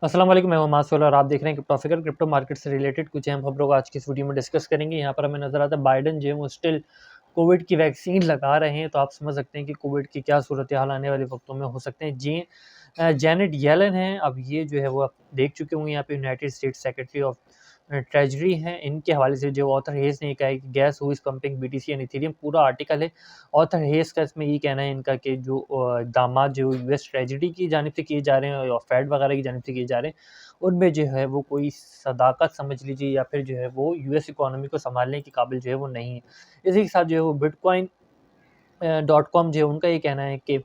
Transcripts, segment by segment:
अस्सलाम वालेकुम, मैं मोहम्मद सोल और आप देख रहे हैं क्रिप्टोफिकर। क्रिप्टो मार्केट से रिलेटेड कुछ अहम खबरों को आज की इस वीडियो में डिस्कस करेंगे। यहाँ पर हमें नज़र आता है बाइडन जो है वो स्टिल कोविड की वैक्सीन लगा रहे हैं, तो आप समझ सकते हैं कि कोविड की क्या सूरत हाल आने वाले वक्तों में हो सकते हैं। जैनेट येलन हैं, अब ये जो है वो आप देख चुके होंगे, यहाँ पे United states secretary of treasury हैं। इनके हवाले से जो ऑथर हेस ने कहा है कि gas who is pumping BTC and Ethereum, पूरा आर्टिकल है ऑथर हेस का। इसमें ये कहना है इनका कि जो दामाद जो यूएस ट्रेजरी की जानिब से किए जा रहे हैं और फेड वगैरह की जानिब से किए जा रहे हैं, उनमें जो है वो कोई सदाकत समझ लीजिए या फिर जो है वो यूएस इकोनॉमी को संभालने के काबिल जो है वो नहीं है। इसी के साथ जो है वो बिटकॉइन .com जो है उनका ये कहना है कि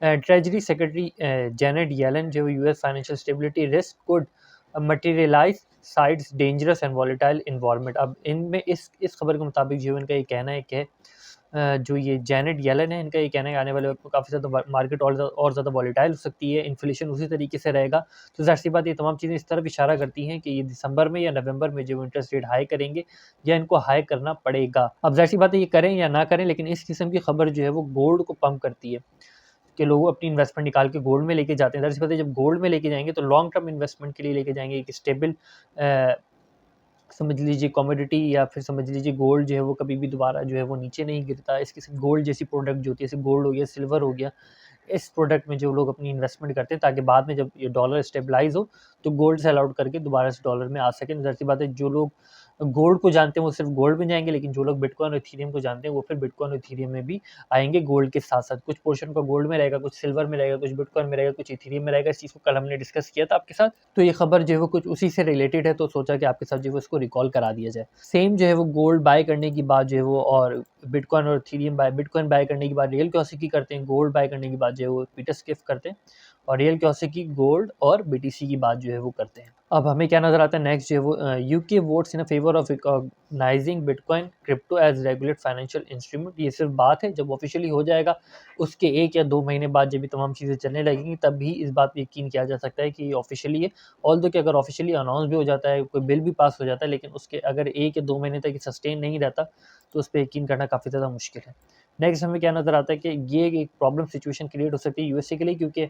ट्रेजरी सेक्रेटरी जेनेट येलन जो US financial stability risk could materialize sides dangerous and volatile environment. अब इनमें इस खबर के मुताबिक जो इनका ये कहना है कि जो ये जेनेट येलन है, इनका ये कहना है कि आने वाले वक्त में काफ़ी ज़्यादा मार्केट और ज़्यादा वॉलेटाइल हो सकती है, इन्फ्लेशन उसी तरीके से रहेगा। तो ज़ाहिर सी बात ये तमाम चीज़ें इस तरफ इशारा करती हैं कि ये दिसंबर में या नवंबर में जो इंटरेस्ट रेट हाई करेंगे या इनको हाई करना पड़ेगा। अब ज़ाहिर सी बात है ये करें या ना करें, लेकिन इस किस्म की खबर जो है वो गोल्ड को पंप करती है कि लोग अपनी इन्वेस्टमेंट निकाल के गोल्ड में लेके जाते हैं। ज़ाहिर सी बात है जब गोल्ड में लेके जाएँगे तो लॉन्ग टर्म इन्वेस्टमेंट के लिए लेके जाएँगे, एक स्टेबल समझ लीजिए कमोडिटी, या फिर समझ लीजिए गोल्ड जो है वो कभी भी दोबारा जो है वो नीचे नहीं गिरता। इसके साथ गोल्ड जैसी प्रोडक्ट जो होती है, जैसे गोल्ड हो गया, सिल्वर हो गया, इस प्रोडक्ट में जो लोग अपनी इन्वेस्टमेंट करते हैं ताकि बाद में जब ये डॉलर स्टेबलाइज हो तो गोल्ड सेल आउट करके दोबारा से डॉलर में आ सकें। ज़ाहिर सी बात है जो लोग गोल्ड को जानते हैं वो सिर्फ गोल्ड में जाएंगे, लेकिन जो लोग बिटकॉइन और इथेरियम को जानते हैं वो फिर बिटकॉइन और इथेरियम में भी आएंगे गोल्ड के साथ साथ। कुछ पोर्शन का गोल्ड में रहेगा, कुछ सिल्वर में रहेगा, कुछ बिटकॉइन में रहेगा, कुछ इथेरियम में रहेगा। इस चीज़ को कल हमने डिस्कस किया था आपके साथ, तो ये खबर जो है वो कुछ उसी से रिलेटेड है, तो सोचा कि आपके साथ जो है इसको रिकॉल करा दिया जाए। सेम जो है वो गोल्ड बाय करने की बात जो है वो, और बिटकॉइन और इथेरियम बिटकॉइन बाय करने के बाद रियल क्योसिकी करते हैं, गोल्ड बाय करने के बाद जो है वो पीटर स्किफ करते हैं, और रियल क्योसिकी गोल्ड और बीटीसी की बात जो है वो करते हैं। अब हमें क्या नजर आता है नेक्स्ट जो है वो, UK votes in favour of recognizing bitcoin crypto as regulate financial instrument. ये सिर्फ बात है, जब ऑफिशियली हो जाएगा उसके 1 या 2 महीने बाद जब भी तमाम चीज़ें चलने लगेंगी तब भी इस बात पर यकीन किया जा सकता है कि ये ऑफिशियली है। ऑल्दो कि अगर ऑफिशियली अनाउंस भी हो जाता है, कोई बिल भी पास हो जाता है, लेकिन उसके अगर 1 या 2 महीने तक सस्टेन नहीं रहता तो उस पर यकीन करना काफ़ी ज़्यादा मुश्किल है। नेक्स्ट हमें क्या नज़र आता है कि ये एक प्रॉब्लम सिचुएशन क्रिएट हो सकती है यूएसए के लिए, क्योंकि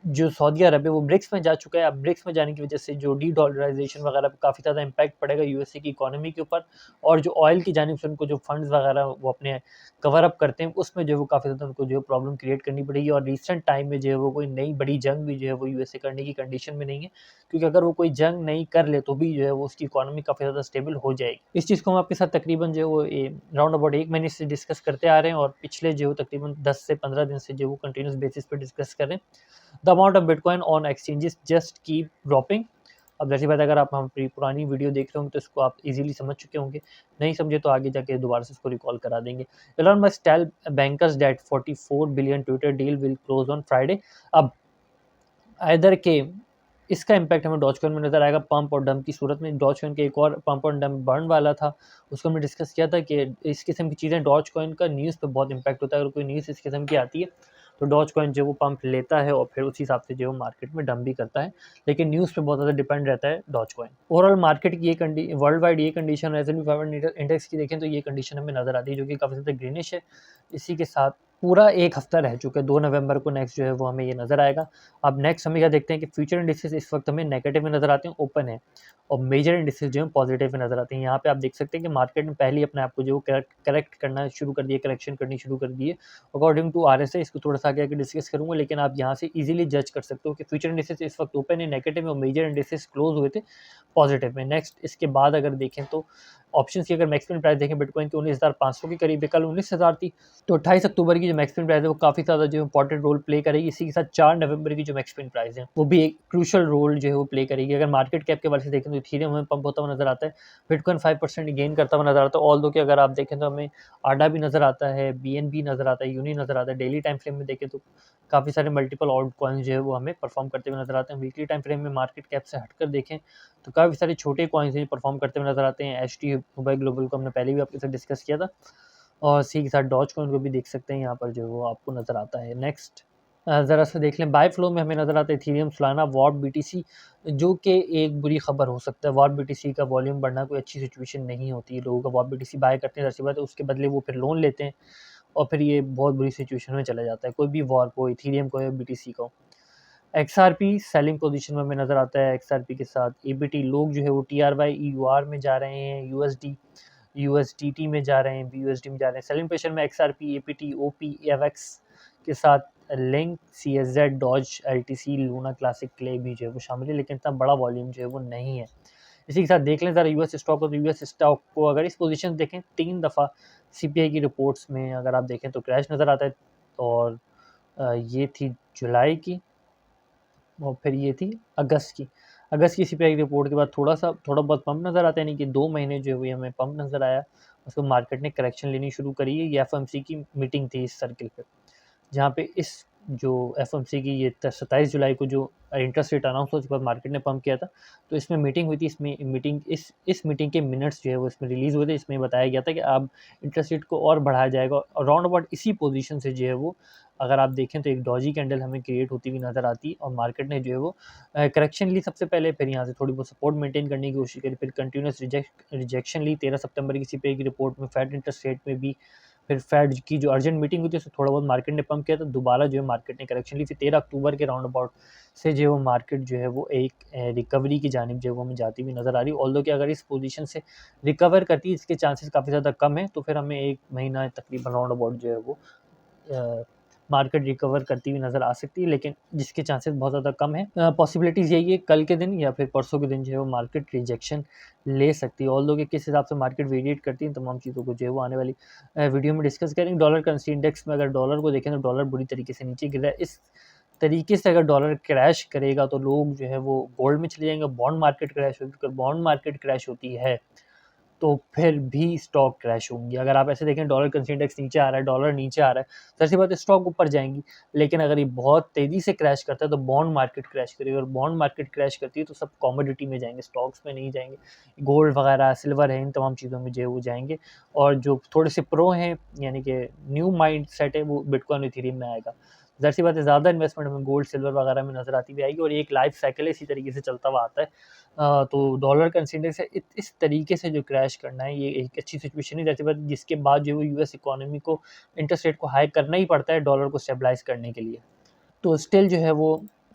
जो सऊदी अरब है वो ब्रिक्स में जा चुका है। अब ब्रिक्स में जाने की वजह से जो डी-डॉलराइजेशन वगैरह पे काफ़ी ज़्यादा इम्पैक्ट पड़ेगा यूएसए की इकोनॉमी के ऊपर, और जो ऑयल की जानिब से उनको जो फंड्स वगैरह वो अपने कवर अप करते हैं उसमें जो है वो काफ़ी ज़्यादा उनको जो है प्रॉब्लम क्रिएट करनी पड़ेगी। और रिसेंट टाइम में जो है वो कोई नई बड़ी जंग भी जो है वो यूएसए करने की कंडीशन में नहीं है, क्योंकि अगर वो कोई जंग नहीं कर ले तो भी जो है वो उसकी इकोनॉमी काफ़ी ज़्यादा स्टेबल हो जाएगी। इस चीज़ को हम आपके साथ तकरीबन जो है वो राउंड अबाउट 1 महीने से डिस्कस करते आ रहे हैं, और पिछले जो तकरीबन 10 से 15 दिन से जो वो कंटिन्यूस बेसिस पे डिस्कस कर रहे हैं। The amount of bitcoin on exchanges just keep dropping. अब जैसी बात, अगर आप हमारी पुरानी वीडियो देख रहे होंगे तो इसको आप इजीली समझ चुके होंगे, नहीं समझे तो आगे जाके दोबारा से इसको रिकॉल करा देंगे। Elon Musk tell bankers that 44 billion Twitter deal will close on Friday. अब आइदर के इसका इम्पैक्ट हमें डॉजकॉइन में नज़र आएगा पंप और डंप की सूरत में। डॉजकॉइन के एक और पंप और डंप बर्न वाला था, उसको हमने डिस्कस किया था कि इस किस्म की चीज़ें डॉजकॉइन का न्यूज़ पे बहुत इम्पैक्ट होता है। अगर कोई न्यूज़ इस किस्म की आती है तो डॉजकॉइन जो वो पंप लेता है और फिर उस हिसाब से जो मार्केट में डंप भी करता है, लेकिन न्यूज़ पे बहुत ज़्यादा डिपेंड रहता है डॉजकॉइन। ओवरऑल मार्केट की ये वर्ल्ड वाइड ये कंडीशन, S&P 500 इंडेक्स की देखें तो ये कंडीशन हमें नज़र आती है जो कि काफ़ी ज़्यादा ग्रीनिश है। इसी के साथ पूरा 1 हफ्ता रह चुका है, 2 नवंबर को नेक्स्ट जो है वो हमें ये नज़र आएगा। अब नेक्स्ट हमें क्या देखते हैं कि फ्यूचर इंडिसेस इस वक्त हमें नेगेटिव में नज़र आते हैं, ओपन है, और मेजर इंडिसेस जो है पॉजिटिव में नज़र आते हैं। यहाँ पे आप देख सकते हैं कि मार्केट ने पहले ही अपने आप को जो करेक्ट करना शुरू कर दिया, करेक्शन करनी शुरू कर दी है अकॉर्डिंग टू RSI। इसको थोड़ा सा आगे डिस्कस करूँगा, लेकिन आप यहाँ से ईजिली जज कर सकते हो कि फ्यूचर इंडिसेस इस वक्त ओपन है, नेगेटिव में, और मेजर इंडिसेस क्लोज हुए थे पॉजिटिव में। नेक्स्ट इसके बाद अगर देखें तो ऑप्शंस की अगर मैक्सिमम प्राइस देखें बिटकॉइन की 19,500 के करीब है, कल 19,000 थी, तो 28 अक्टूबर की जो मैक्सिमम प्राइस है वो काफ़ी ज़्यादा जो इंपॉर्टेंट रोल प्ले करेगी। इसी के साथ 4 नवंबर की जो मैक्सिमम प्राइस है वो भी एक क्रूशल रोल जो है वो प्ले करेगी। अगर मार्केट कैप के वाले से देखें तो इथेरियम हमें पंप होता हुआ नजर आता है, बिटकॉइन 5% गेन करता हुआ नजर आता है। ऑल्दो कि अगर आप देखें तो हमें आडा भी नजर आता है, BNB नजर आता है, यूनी नजर आता है। डेली टाइम फ्रेम में देखें तो काफ़ी सारे मल्टीपल आउट कॉइन्स जो है वो हमें परफॉर्म करते हुए नजर आते हैं। वीकली टाइम फ्रेम में मार्केट कैप से हटकर देखें तो काफ़ी सारे छोटे कॉइन्स परफॉर्म करते हुए नजर आते हैं। HT मोबाइल ग्लोबल को हमने पहले भी आपके साथ डिस्कस किया था, और इसी के साथ डॉज कॉइन को भी देख सकते हैं, यहाँ पर जो वो आपको नज़र आता है। नेक्स्ट ज़रा सा देख लें, बाय फ्लो में हमें नज़र आता है इथेरियम, सोलाना, वॉट, BTC, जो कि एक बुरी खबर हो सकता है। वॉट BTC का वॉल्यूम बढ़ना कोई अच्छी सिचुएशन नहीं होती है, लोगों का वॉट BTC बाय करते हैं, जैसी बात है, उसके बदले वो फिर लोन लेते हैं और फिर ये बहुत बुरी सिचुएशन में चला जाता है, कोई भी वॉर को, इथेरियम को या BTC को। XRP सेलिंग पोजीशन में हमें नज़र आता है। XRP के साथ ABT लोग जो है वो TRY EUR में जा रहे हैं, USDT में जा रहे हैं, BUSD में जा रहे हैं। सेलिंग पोजीशन में XRP, APT, OP, AVX के साथ link, CSZ, Doge, LTC, Luna classic, Klay भी जो है वो शामिल है, लेकिन इतना बड़ा वॉल्यूम जो है वो नहीं है। इसी के साथ देख लें ज़रा यूएस स्टॉक को, तो यूएस स्टॉक को अगर इस पोजीशन देखें 3 दफ़ा CPI की रिपोर्ट्स में अगर आप देखें तो क्रैश नज़र आता है। और ये थी जुलाई की और फिर ये थी अगस्त की CPI रिपोर्ट के बाद थोड़ा बहुत पंप नज़र आता है, यानी कि 2 महीने जो हुए हमें पंप नज़र आया। उसको मार्केट ने करेक्शन लेनी शुरू करी है। ये FOMC की मीटिंग थी इस सर्किल पे, जहाँ पे इस जो FOMC की ये 27 जुलाई को जो इंटरेस्ट रेट अनाउंस हुआ, उसके बाद मार्केट ने पंप किया था। तो इसमें मीटिंग हुई थी, इसमें मीटिंग इस मीटिंग के मिनट्स जो है वो इसमें रिलीज़ हुए थे। इसमें बताया गया था कि अब इंटरेस्ट रेट को और बढ़ाया जाएगा। और राउंड अबाउट इसी पोजीशन से जो है वो अगर आप देखें तो एक डॉजी कैंडल हमें क्रिएट होती हुई नज़र आती है, और मार्केट ने जो है वो करेक्शन ली सबसे पहले, फिर यहाँ से थोड़ी बहुत सपोर्ट मेंटेन करने की कोशिश करी, फिर कंटिन्यूस रिजेक्शन ली 13 सितंबर की CPI की रिपोर्ट में, फेड इंटरेस्ट रेट में भी। फिर फेड की जो अर्जेंट मीटिंग हुई थी उससे थोड़ा बहुत मार्केट ने पंप किया, तो दोबारा जो है मार्केट ने करेक्शन ली। फिर 13 अक्टूबर के राउंड अबाउट से जो है वो मार्केट जो है वो एक रिकवरी की जानिब जो है वो हमें जाती हुई नज़र आ रही है। ऑल्दो कि अगर इस पोजीशन से रिकवर करती है, इसके चांसेस काफ़ी ज़्यादा कम है, तो फिर हमें 1 महीना तकरीबन राउंड अबाउट जो है वो मार्केट रिकवर करती हुई नज़र आ सकती है, लेकिन जिसके चांसेस बहुत ज़्यादा कम है। पॉसिबिलिटीज़ यही है कल के दिन या फिर परसों के दिन जो है वो मार्केट रिजेक्शन ले सकती है। ऑल्दो कि किस हिसाब से मार्केट वेरिएट करती है, तमाम चीज़ों को जो है वो आने वाली वीडियो में डिस्कस करेंगे। डॉलर करेंसी इंडेक्स में अगर डॉलर को देखें तो डॉलर बुरी तरीके से नीचे गिर रहा है। इस तरीके से अगर डॉलर क्रैश करेगा तो लोग जो है वो गोल्ड में चले जाएंगे, बॉन्ड मार्केट क्रैश होगी। अगर बॉन्ड मार्केट क्रैश होती है तो फिर भी स्टॉक क्रैश होंगी। अगर आप ऐसे देखें डॉलर करेंसी इंडेक्स नीचे आ रहा है, डॉलर नीचे आ रहा है, ज़ाहिर सी बात है स्टॉक ऊपर जाएंगी। लेकिन अगर ये बहुत तेज़ी से क्रैश करता है तो बॉन्ड मार्केट क्रैश करेगी, और बॉन्ड मार्केट क्रैश करती है तो सब कमोडिटी में जाएंगे, स्टॉक्स में नहीं जाएंगे। गोल्ड वगैरह, सिल्वर है, इन तमाम चीज़ों में जो है वो जाएंगे। और जो थोड़े से प्रो हैं, यानी कि न्यू माइंड सेट है, वो बिटकॉइन इथेरियम में आएगा। ज़ाहिर सी बात है ज़्यादा इन्वेस्टमेंट हमें गोल्ड, सिल्वर वगैरह में नज़र आती हुई आएगी, और ये एक लाइफ साइकिल है, इसी तरीके से चलता हुआ आता है। तो डॉलर करेंसी इंडेक्स से इस तरीके से जो क्रैश करना है, ये एक अच्छी सिचुएशन है, जैसे बात जिसके बाद जो है यूएस इकोनॉमी को इंटरेस्ट रेट को हाई करना ही पड़ता है डॉलर को स्टेबलाइज करने के लिए। तो स्टिल जो है वो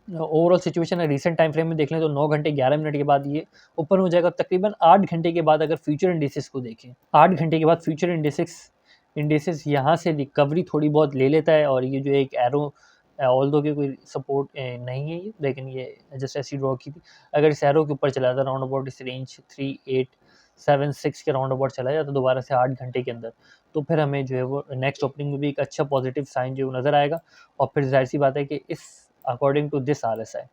ओवरऑल सिचुएशन है। रिसेंट टाइम फ्रेम में देख लें तो 9 घंटे 11 मिनट के बाद ये ऊपर हो जाएगा। तकरीबन 8 घंटे के बाद अगर फ्यूचर इंडेक्सेस को देखें, 8 घंटे के बाद फ्यूचर इंडेक्सेस यहाँ से रिकवरी थोड़ी बहुत ले लेता है, और ये जो एक एरो, ऑल्दो कि कोई सपोर्ट नहीं है ये, लेकिन ये जस्ट ऐसी ड्रॉ की थी। अगर इस एरो के ऊपर चला जाता राउंड अबाउट इस रेंज 3876 के राउंड अबाउट चला जाता दोबारा से 8 घंटे के अंदर, तो फिर हमें जो है वो नेक्स्ट ओपनिंग में भी एक अच्छा पॉजिटिव साइन जो नज़र आएगा। और फिर जाहिर सी बात है कि इस अकॉर्डिंग टू दिस RSI,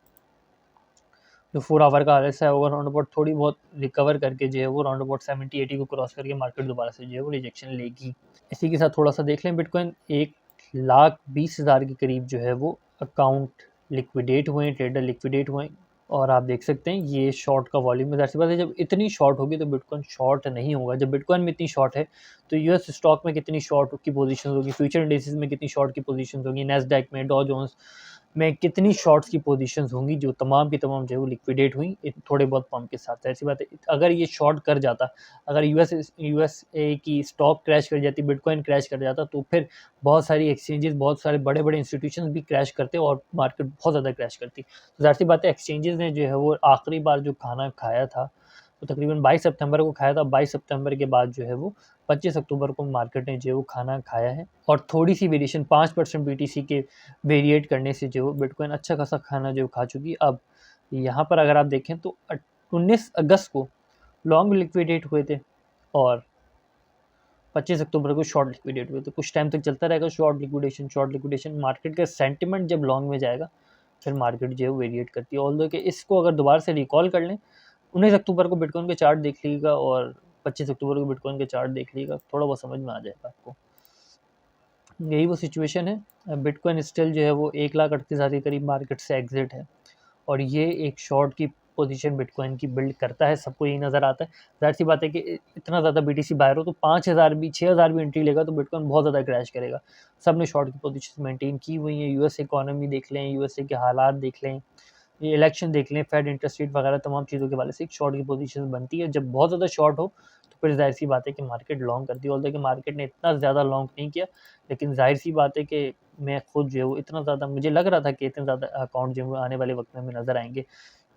जो 4 आवर का RSI होगा, राउंड अबाउट थोड़ी बहुत रिकवर करके जो है वो राउंड अबाउट 70-80 को क्रॉस करके मार्केट दोबारा से जो है वो रिजेक्शन लेगी। इसी के साथ थोड़ा सा देख लें, बिटकॉइन 1,20,000 के करीब जो है वो अकाउंट लिक्विडेट हुए हैं, ट्रेडर लिक्विडेट हुए हैं। और आप देख सकते हैं ये शॉर्ट का वॉल्यूम है। ज़ाहिर-सी बात है जब इतनी शॉर्ट होगी तो बिटकॉइन शॉर्ट नहीं होगा। जब बिटकॉइन में इतनी शॉर्ट है तो यूएस स्टॉक में कितनी शॉर्ट की पोजीशंस होगी, फ्यूचर इंडेक्सेस में कितनी शॉर्ट की पोजीशंस होंगी, नैस्डैक में, डॉ जोन्स में कितनी शॉर्ट्स की पोजीशंस होंगी, जो तमाम की तमाम जो है वो लिक्विडेट हुई थोड़े बहुत पंप के साथ। ऐसी बात है अगर ये शॉर्ट कर जाता, अगर यूएसए की स्टॉक क्रैश कर जाती, बिटकॉइन क्रैश कर जाता, तो फिर बहुत सारी एक्सचेंजेस, बहुत सारे बड़े बड़े इंस्टीट्यूशन भी क्रैश करते और मार्केट बहुत ज़्यादा क्रैश करती। तो ज़ाहिर सी बात है एक्सचेंजेस ने जो है वो आखिरी बार जो खाना खाया था तो तकरीबन 22 सितंबर को खाया था। 22 सितंबर के बाद जो है वो 25 अक्टूबर को मार्केट ने जो है वो खाना खाया है, और थोड़ी सी वेरिएशन 5% BTC के वेरिएट करने से जो बिटकॉइन अच्छा खासा खाना जो खा चुकी है। अब यहाँ पर अगर आप देखें तो 19 अगस्त को लॉन्ग लिक्विडेट हुए थे और 25 अक्टूबर को शॉर्ट लिक्विडेट हुए थे। कुछ टाइम तक चलता रहेगा शॉर्ट लिक्विडेशन। मार्केट का सेंटिमेंट जब लॉन्ग में जाएगा फिर मार्केट जो है वेरिएट करती है। ऑल्दो कि इसको अगर दोबारा से रिकॉल कर लें, 19 अक्टूबर को बिटकॉइन के चार्ट देख लीजिएगा और 25 अक्टूबर को बिटकॉइन के चार्ट देख लीजिएगा, थोड़ा बहुत समझ में आ जाएगा आपको। यही वो सिचुएशन है। बिटकॉइन स्टिल जो है वो 1,38,000 के करीब मार्केट से एग्जिट है, और ये एक शॉर्ट की पोजीशन बिटकॉइन की बिल्ड करता है, सबको यही नज़र आता है। ज़ाहिर सी बात है कि इतना ज़्यादा BTC बायर हो तो 5,000 भी 6,000 भी एंट्री लेगा तो बिटकॉइन बहुत ज़्यादा क्रैश करेगा। सब ने शॉर्ट की पोजीशन मेंटेन की हुई है। यूएस इकोनॉमी देख लें, यूएसए के हालात देख लें, ये इलेक्शन देख लें, फेड इंटरेस्ट रेट वगैरह तमाम चीज़ों के वाले से एक शॉर्ट की पोजीशन बनती है। जब बहुत ज़्यादा शॉर्ट हो तो फिर ज़ाहिर-सी बात है कि मार्केट लॉन्ग करती है। ऑल्दो कि मार्केट ने इतना ज़्यादा लॉन्ग नहीं किया, लेकिन ज़ाहिर-सी बात है कि मैं खुद जो है वो इतना ज़्यादा मुझे लग रहा था कि इतने ज़्यादा अकाउंट जो है वो आने वाले वक़्त में हमें नज़र आएँगे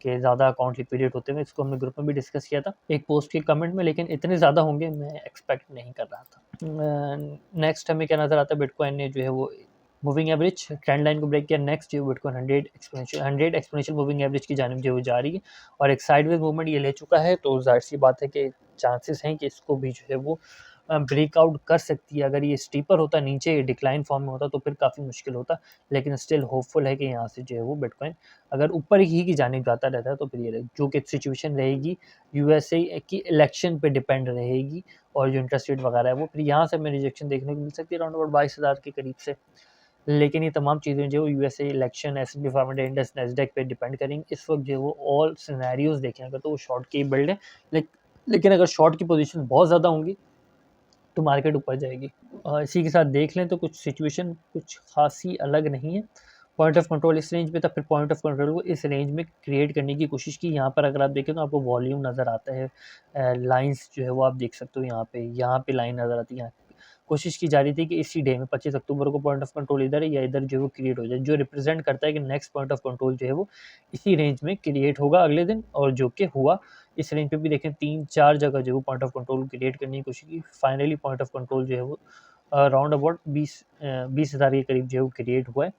कि ज़्यादा अकाउंट लिक्विडेट होते हुए। इसको हमने ग्रुप में भी डिस्कस किया था एक पोस्ट के कमेंट में, लेकिन इतने ज़्यादा होंगे मैं एक्सपेक्ट नहीं कर रहा था। नेक्स्ट हमें क्या नज़र आता है, बिटकॉइन ने जो है वो मूविंग एवरेज ट्रेंड लाइन को ब्रेक किया। नेक्स्ट जो बिटकॉइन 100 एक्सपोनेंशियल मूविंग एवरेज की जानिब जो जा रही है और एक साइडवेज मूवमेंट ये ले चुका है, तो जाहिर सी बात है कि चांसेस हैं कि इसको भी जो है वो ब्रेकआउट कर सकती है। अगर ये स्टीपर होता, नीचे डिक्लाइन फॉर्म में होता, तो फिर काफ़ी मुश्किल होता, लेकिन स्टिल होपफुल है कि यहाँ से जो है वो बिटकॉइन अगर ऊपर ही की जानिब जाता रहता है तो फिर ये जो कि सिचुएशन रहेगी यूएसए की इलेक्शन पे डिपेंड रहेगी और जो इंटरेस्ट रेट वगैरह है वो फिर यहाँ से हमें रिजेक्शन देखने को मिल सकती है अराउंड अबाउट 22,000 के करीब से। लेकिन ये तमाम चीज़ें जो यूएसए इलेक्शन, एस&पी 500 इंडेक्स, नैस्डैक पे डिपेंड करेंगी। इस वक्त जो है वो ऑल सिनेरियोज देखें अगर तो वो शॉर्ट की बिल्ड है, लेकिन अगर शॉर्ट की पोजीशन बहुत ज़्यादा होंगी तो मार्केट ऊपर जाएगी। इसी के साथ देख लें तो कुछ सिचुएशन कुछ खासी अलग नहीं है। पॉइंट ऑफ कंट्रोल इस रेंज पे था, फिर पॉइंट ऑफ कंट्रोल को इस रेंज में क्रिएट करने की कोशिश की। यहाँ पर अगर आप देखें तो आपको वॉल्यूम नज़र आता है, लाइंस जो है वो आप देख सकते हो यहाँ पे लाइन नज़र आती है। यहाँ कोशिश की जा रही थी कि इसी डे में 25 अक्टूबर को पॉइंट ऑफ कंट्रोल इधर है या इधर जो है वो क्रिएट हो जाए, जो रिप्रेजेंट करता है कि नेक्स्ट पॉइंट ऑफ कंट्रोल जो है वो इसी रेंज में क्रिएट होगा अगले दिन, और जो कि हुआ। इस रेंज पे भी देखें 3-4 जगह जो है वो पॉइंट ऑफ कंट्रोल क्रिएट करने की कोशिश की। फाइनली पॉइंट ऑफ कंट्रोल जो है वो राउंड अबाउट 20,000 के करीब जो है वो क्रिएट हुआ है।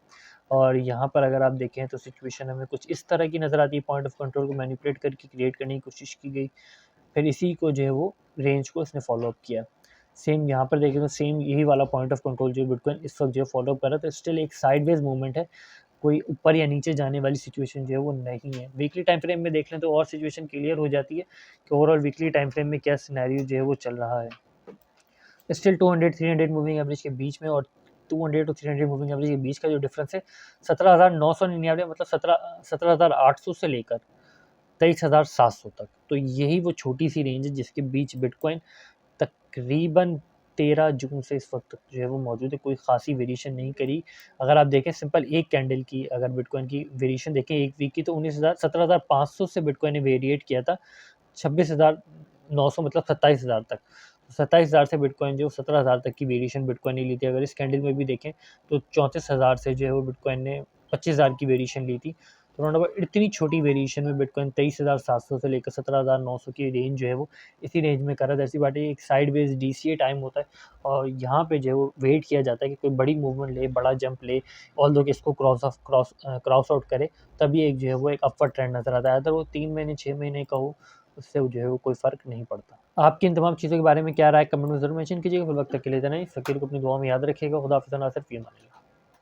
और यहाँ पर अगर आप देखें तो सिचुएशन हमें कुछ इस तरह की नज़र आती है। पॉइंट ऑफ कंट्रोल को मैनिपुलेट करके क्रिएट करने की कोशिश की गई, फिर इसी को जो है वो रेंज को इसने फॉलो अप किया। सेम यहाँ पर देखें तो सेम यही वाला पॉइंट ऑफ कंट्रोल जो बिटकॉइन इस वक्त जो है फॉलो अप कर रहा है, तो स्टिल एक साइडवेज मूवमेंट है, कोई ऊपर या नीचे जाने वाली सिचुएशन जो है वो नहीं है। वीकली टाइम फ्रेम में देख लें तो और सिचुएशन क्लियर हो जाती है कि ओवरऑल वीकली टाइम फ्रेम में क्या सिनेरियो जो है वो चल रहा है। स्टिल 200-300 मूविंग एवरेज के बीच में और 200 टू 300 मूविंग एवरेज के बीच का जो डिफरेंस है 17,999 मतलब 17,800 से लेकर 23,700 तक, तो यही वो छोटी सी रेंज है जिसके बीच बिटकॉइन तकरीबन 13 जून से इस वक्त तक जो है वो मौजूद है। कोई खासी वेरिएशन नहीं करी। अगर आप देखें सिंपल एक कैंडल की अगर बिटकॉइन की वेरिएशन देखें एक वीक की, तो 17,500 से बिटकॉइन ने वेरिएट किया था 26,900 मतलब 27,000 तक। 27,000 से बिटकॉइन जो 17,000 तक की वेरिएशन बिटकॉइन ने ली थी। अगर इस कैंडल में भी देखें तो 34,000 से जो है वो बिटकॉइन ने 25,000 की वेरिएशन ली थी। तो राउंड अबाउट इतनी छोटी वेरिएशन में बिटकॉइन 23,700 से लेकर 17,900 की रेंज जो है वो इसी रेंज में कर रहा था। ऐसी बात है एक साइडवेज डीसीए टाइम होता है और यहाँ पे जो है वो वेट किया जाता है कि कोई बड़ी मूवमेंट ले, बड़ा जंप ले, ऑल्दो कि इसको क्रॉस आउट करे, तभी एक जो है वो एक अपवर्ड ट्रेंड नज़र आता है। अगर वो 3 महीने 6 महीने का हो उससे जो है वो कोई फ़र्क नहीं पड़ता। आपकी इन तमाम चीज़ों के बारे में क्या राय कमेंट में ज़रूर मेंशन कीजिएगा। फिर वक्त तक के लिए इतना ही। फ़कीर को अपनी दुआ में याद रखिएगा। खुदा हाफ़िज़, नासिर फ़ी अमान अल्लाह।